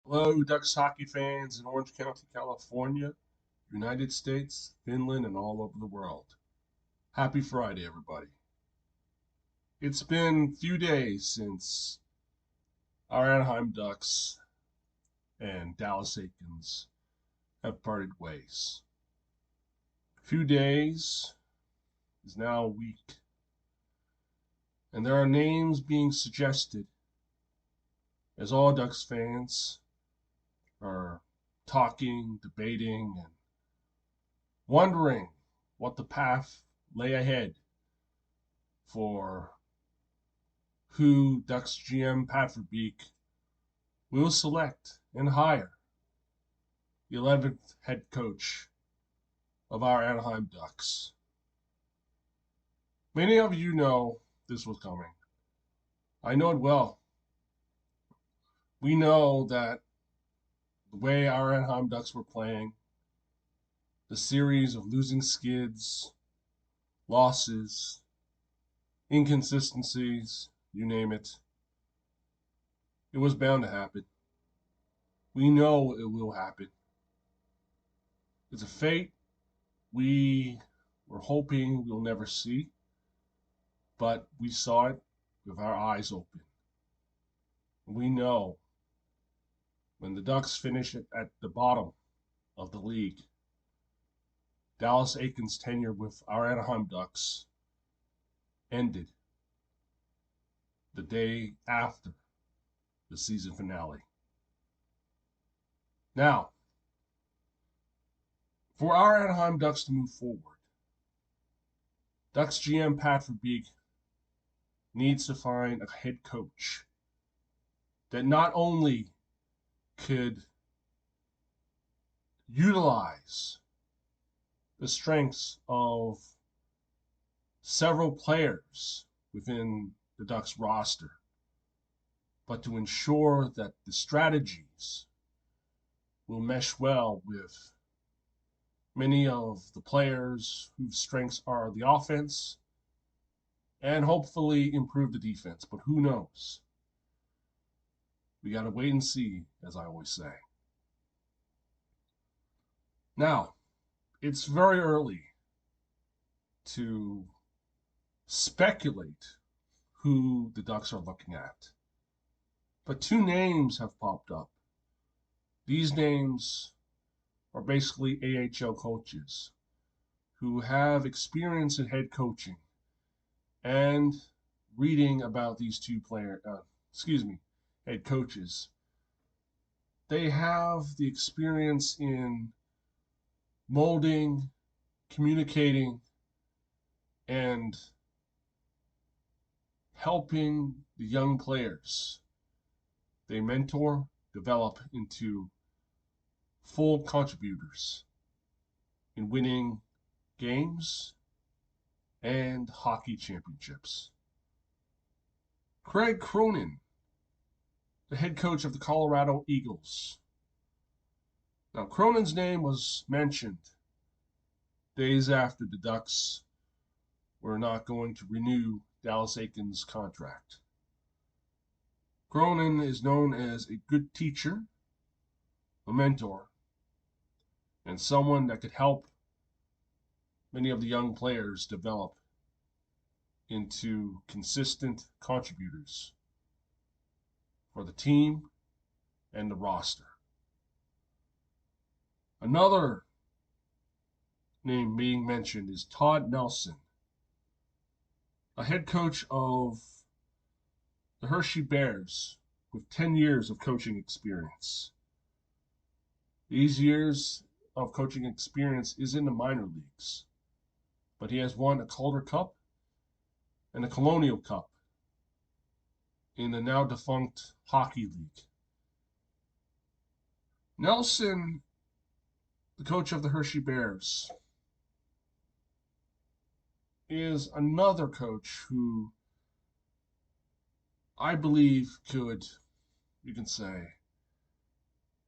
Hello, Ducks hockey fans in Orange County, California, United States, Finland, and all over the world. Happy Friday, everybody. It's been a few days since our Anaheim Ducks and Dallas Aikens have parted ways. A few days is now a week, and there are names being suggested as all Ducks fans are talking, debating, and wondering what the path lay ahead for who Ducks GM Pat Verbeek will select and hire the 11th head coach of our Anaheim Ducks. Many of you know this was coming. I know it well. We know that the way our Anaheim Ducks were playing, the series of losing skids, losses, inconsistencies, you name it, it was bound to happen. We know it will happen. It's a fate we were hoping we'll never see, but we saw it with our eyes open. We know when the Ducks finish at the bottom of the league, Dallas Aikens' tenure with our Anaheim Ducks ended the day after the season finale. Now, for our Anaheim Ducks to move forward, Ducks GM Pat Verbeek needs to find a head coach that not only could utilize the strengths of several players within the Ducks roster, but to ensure that the strategies will mesh well with many of the players whose strengths are the offense and hopefully improve the defense. But who knows? We got to wait and see, as I always say. Now, it's very early to speculate who the Ducks are looking at. But two names have popped up. These names are basically AHL coaches who have experience in head coaching. And reading about these two head coaches, they have the experience in molding, communicating, and helping the young players they mentor develop into full contributors in winning games and hockey championships. Craig Cronin, the head coach of the Colorado Eagles. Now, Cronin's name was mentioned days after the Ducks were not going to renew Dallas Aikens' contract. Cronin is known as a good teacher, a mentor, and someone that could help many of the young players develop into consistent contributors for the team and the roster. Another name being mentioned is Todd Nelson, a head coach of the Hershey Bears with 10 years of coaching experience. These years of coaching experience is in the minor leagues, but he has won a Calder Cup and a Colonial Cup in the now defunct Hockey League. Nelson, the coach of the Hershey Bears, is another coach who I believe could, you can say,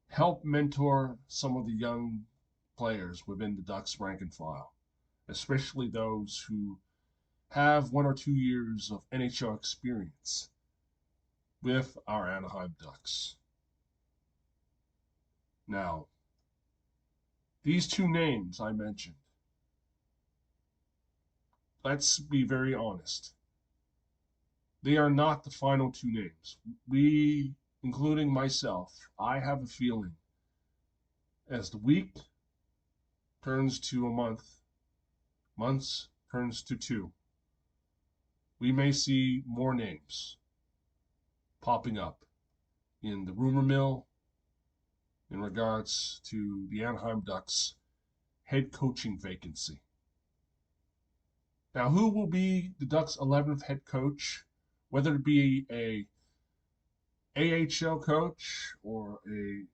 help mentor some of the young players within the Ducks rank and file, especially those who have 1 or 2 years of NHL experience with our Anaheim Ducks. Now, these two names I mentioned, let's be very honest. They are not the final two names. We, including myself, I have a feeling as the week turns to a month, months turns to two, we may see more names popping up in the rumor mill in regards to the Anaheim Ducks head coaching vacancy. Now, who will be the Ducks' 11th head coach, whether it be a AHL coach or a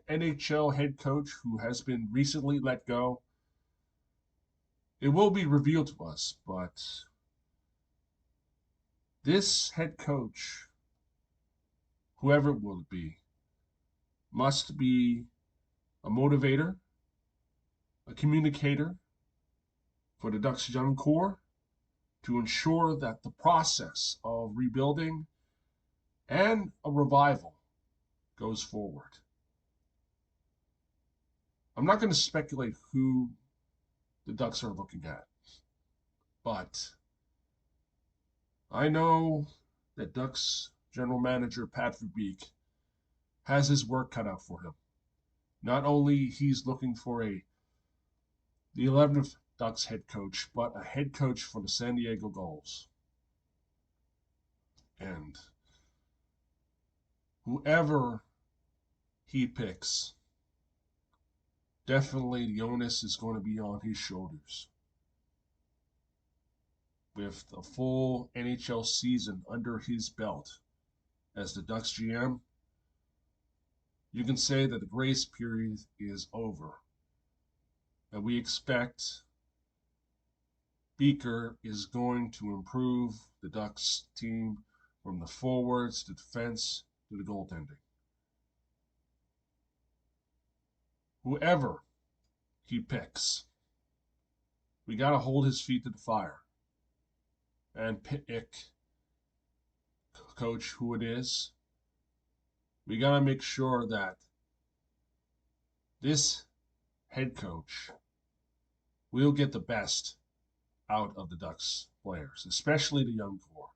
NHL head coach who has been recently let go? It will be revealed to us, but this head coach, whoever it will be, must be a motivator, a communicator for the Ducks young core to ensure that the process of rebuilding and a revival goes forward. I'm not going to speculate who the Ducks are looking at, but I know that Ducks general manager Pat Verbeek has his work cut out for him. Not only he's looking for the 11th Ducks head coach, but a head coach for the San Diego Gulls. And whoever he picks, definitely the onus is going to be on his shoulders. With a full NHL season under his belt as the Ducks GM, you can say that the grace period is over. And we expect Beaker is going to improve the Ducks team from the forwards to defense to the goaltending. Whoever he picks, we got to hold his feet to the fire and pick coach who it is. We got to make sure that this head coach will get the best out of the Ducks players, especially the young core.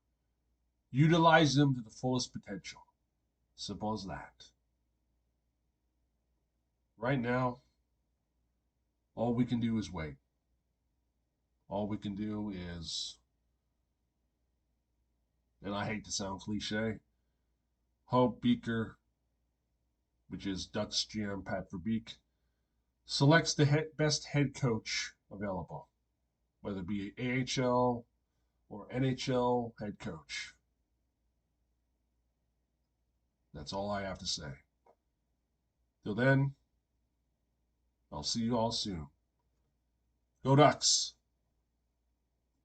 Utilize them to the fullest potential. Simple as that. Right now, all we can do is wait. All we can do is, and I hate to sound cliche, hope Beaker, which is Ducks GM Pat Verbeek, selects the best head coach available, whether it be AHL or NHL head coach. That's all I have to say. Till then, I'll see you all soon. Go Ducks!